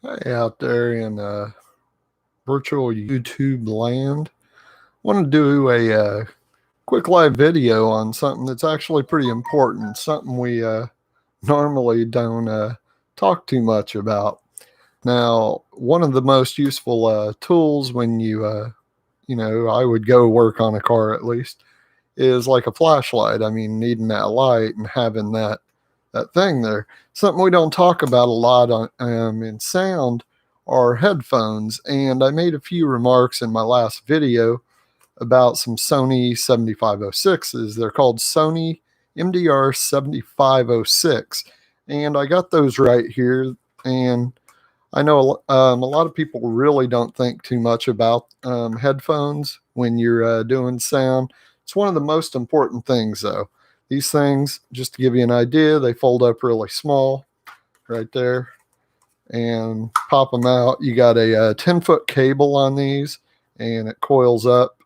Hey, out there in virtual YouTube land. Want to do a quick live video on something that's actually pretty important, something we normally don't talk too much about. Now, one of the most useful tools when I would go work on a car at least, is like a flashlight. I mean, needing that light and having that thing there. Something we don't talk about a lot in sound are headphones. And I made a few remarks in my last video about some Sony 7506s. They're called Sony MDR 7506. And I got those right here. And I know a lot of people really don't think too much about headphones when you're doing sound. It's one of the most important things, though. These things, just to give you an idea, they fold up really small right there and pop them out. You got a 10-foot cable on these, and it coils up.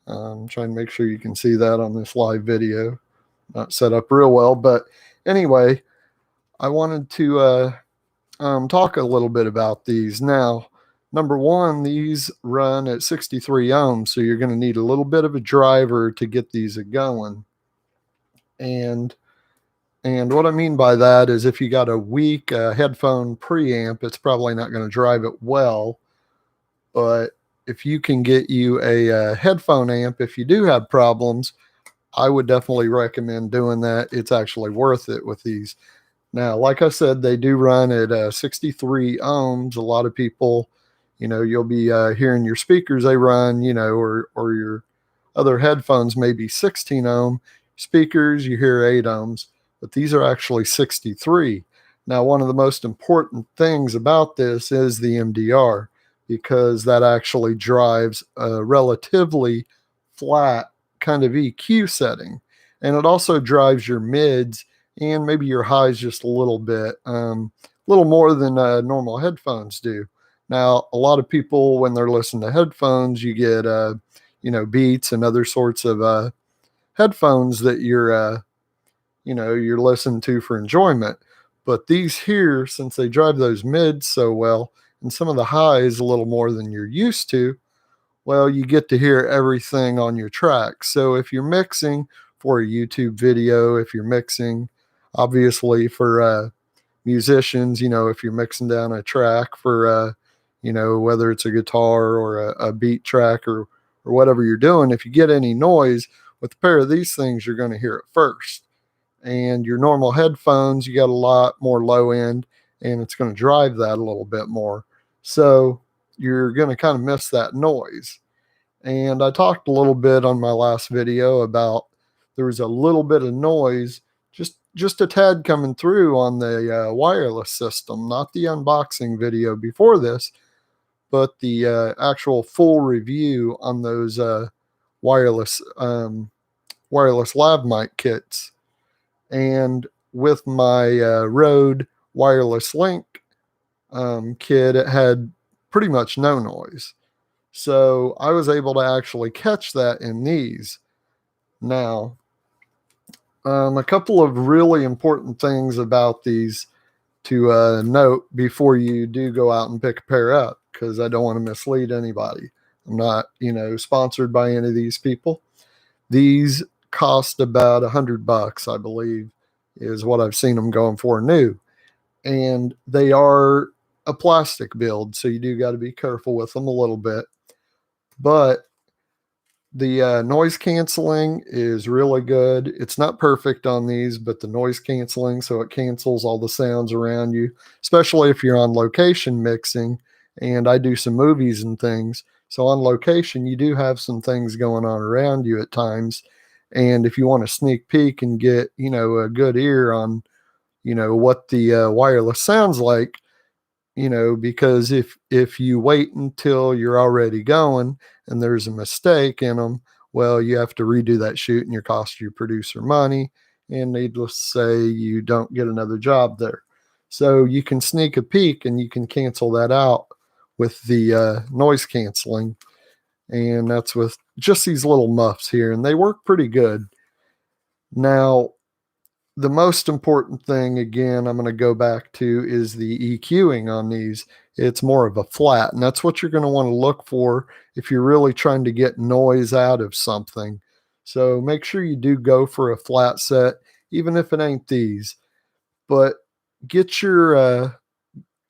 I'm trying to make sure you can see that on this live video. Not set up real well, but anyway, I wanted to talk a little bit about these. Now, number one, these run at 63 ohms, so you're going to need a little bit of a driver to get these going. And what I mean by that is if you got a weak headphone preamp, it's probably not going to drive it well. But if you can get you a headphone amp, if you do have problems, I would definitely recommend doing that. It's actually worth it with these. Now, like I said, they do run at 63 ohms. A lot of people, you'll be hearing your speakers, they run, or your other headphones may be 16 ohm. Speakers, you hear 8 ohms, but these are actually 63. Now, one of the most important things about this is the MDR, because that actually drives a relatively flat kind of EQ setting. And it also drives your mids and maybe your highs just a little bit, a little more than normal headphones do. Now, a lot of people, when they're listening to headphones, you get, Beats and other sorts of headphones that you're listening to for enjoyment. But these here, since they drive those mids so well, and some of the highs a little more than you're used to, well, you get to hear everything on your track. So if you're mixing for a YouTube video, if you're mixing, obviously for musicians, if you're mixing down a track for, whether it's a guitar or a beat track or whatever you're doing, if you get any noise with a pair of these things, you're going to hear it first. And your normal headphones, you got a lot more low end, and it's going to drive that a little bit more. So you're going to kind of miss that noise. And I talked a little bit on my last video about there was a little bit of noise, just a tad coming through on the wireless system, not the unboxing video before this, but the actual full review on those wireless lav mic kits. And with my Rode wireless link kit, it had pretty much no noise. So I was able to actually catch that in these. Now, a couple of really important things about these to note before you do go out and pick a pair up, because I don't want to mislead anybody. I'm not, sponsored by any of these people. These cost about $100, I believe, is what I've seen them going for new. And they are a plastic build, so you do got to be careful with them a little bit. But the noise canceling is really good. It's not perfect on these, but the noise canceling, so it cancels all the sounds around you, especially if you're on location mixing. And I do some movies and things. So on location, you do have some things going on around you at times. And if you want to sneak peek and get, a good ear on, what the wireless sounds like, because if you wait until you're already going and there's a mistake in them, well, you have to redo that shoot and you cost your producer money, and needless to say, you don't get another job there. So you can sneak a peek and you can cancel that out with the noise canceling, and that's with just these little muffs here, and they work pretty good. Now, the most important thing, again, I'm going to go back to is the EQing on these. It's more of a flat, and that's what you're going to want to look for if you're really trying to get noise out of something. So make sure you do go for a flat set, even if it ain't these. But get your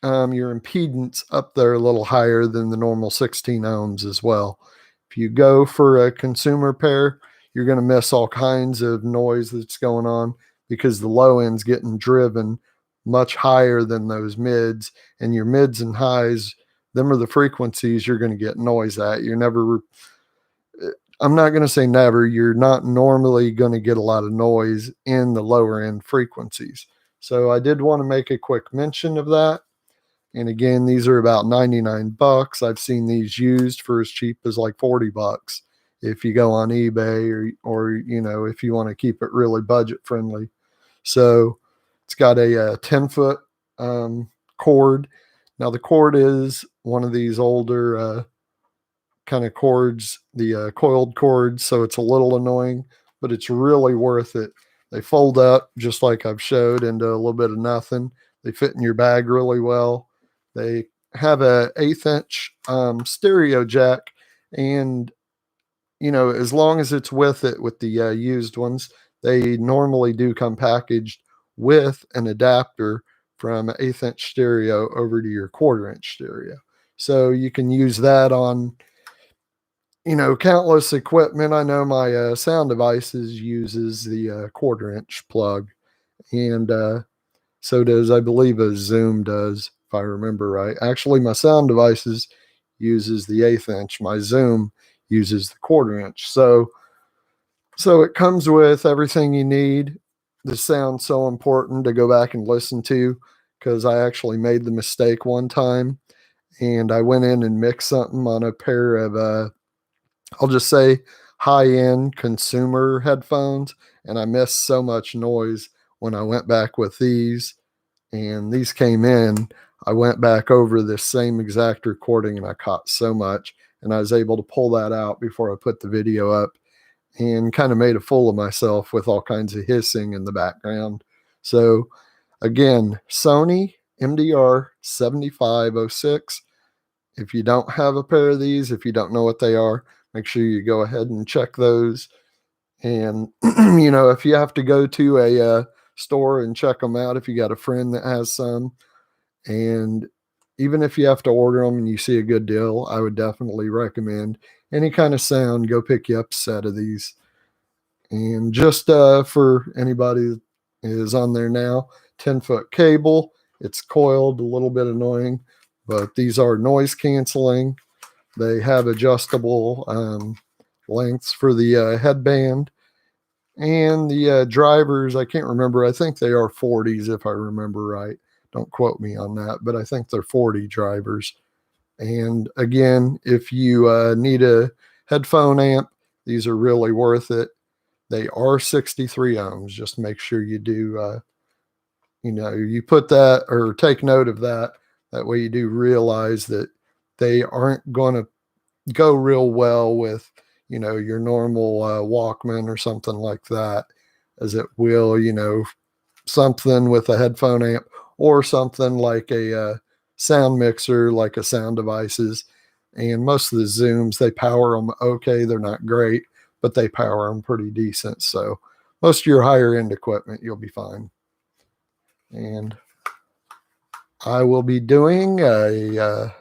impedance up there a little higher than the normal 16 ohms as well. If you go for a consumer pair, you're going to miss all kinds of noise that's going on because the low end's getting driven much higher than those mids, and your mids and highs, them are the frequencies you're going to get noise at. You're never, I'm not going to say never, you're not normally going to get a lot of noise in the lower end frequencies. So I did want to make a quick mention of that. And again, these are about 99 bucks. I've seen these used for as cheap as like 40 bucks if you go on eBay or you know, if you want to keep it really budget friendly. So it's got a 10-foot cord. Now the cord is one of these older kind of cords, the coiled cords, so it's a little annoying, but it's really worth it. They fold up just like I've showed into a little bit of nothing. They fit in your bag really well. They have a 1/8 inch stereo jack, and you know, as long as it's with it with the used ones, they normally do come packaged with an adapter from 1/8 inch stereo over to your 1/4 inch stereo. So you can use that on, you know, countless equipment. I know my sound devices uses the 1/4 inch plug, and so does, I believe, a Zoom does, if I remember right. Actually, my sound devices uses the 1/8 inch. My Zoom uses the 1/4 inch. So it comes with everything you need. The sound's so important to go back and listen to, because I actually made the mistake one time, and I went in and mixed something on a pair of I'll just say high-end consumer headphones, and I missed so much noise when I went back with these, and these came in. I went back over this same exact recording and I caught so much, and I was able to pull that out before I put the video up, and kind of made a fool of myself with all kinds of hissing in the background. So again, Sony MDR 7506. If you don't have a pair of these, if you don't know what they are, make sure you go ahead and check those. And, you know, if you have to go to a store and check them out, if you got a friend that has some, and even if you have to order them and you see a good deal, I would definitely recommend any kind of sound, go pick you up a set of these. And just for anybody that is on there now, 10-foot cable. It's coiled, a little bit annoying, but these are noise canceling. They have adjustable lengths for the headband, and the drivers, I can't remember. I think they are 40s if I remember right. Don't quote me on that, but I think they're 40 drivers. And again, if you need a headphone amp, these are really worth it. They are 63 ohms. Just make sure you do, you know, you put that or take note of that. That way you do realize that they aren't going to go real well with, you know, your normal Walkman or something like that, as it will, you know, something with a headphone amp or something like a sound mixer, like a sound devices. And most of the Zooms, they power them okay. They're not great, but they power them pretty decent. So most of your higher end equipment, you'll be fine. And I will be doing a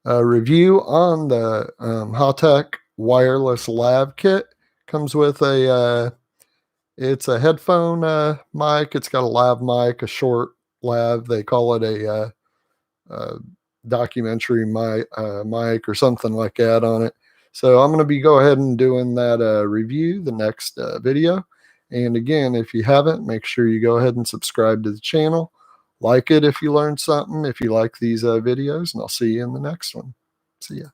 review on the Hotech wireless lav kit. Comes with a it's a headphone mic. It's got a lav mic, a short lav. They call it a documentary mic or something like that on it. So I'm going to be go ahead and doing that review the next video. And again, if you haven't, make sure you go ahead and subscribe to the channel. Like it if you learned something, if you like these videos, and I'll see you in the next one. See ya.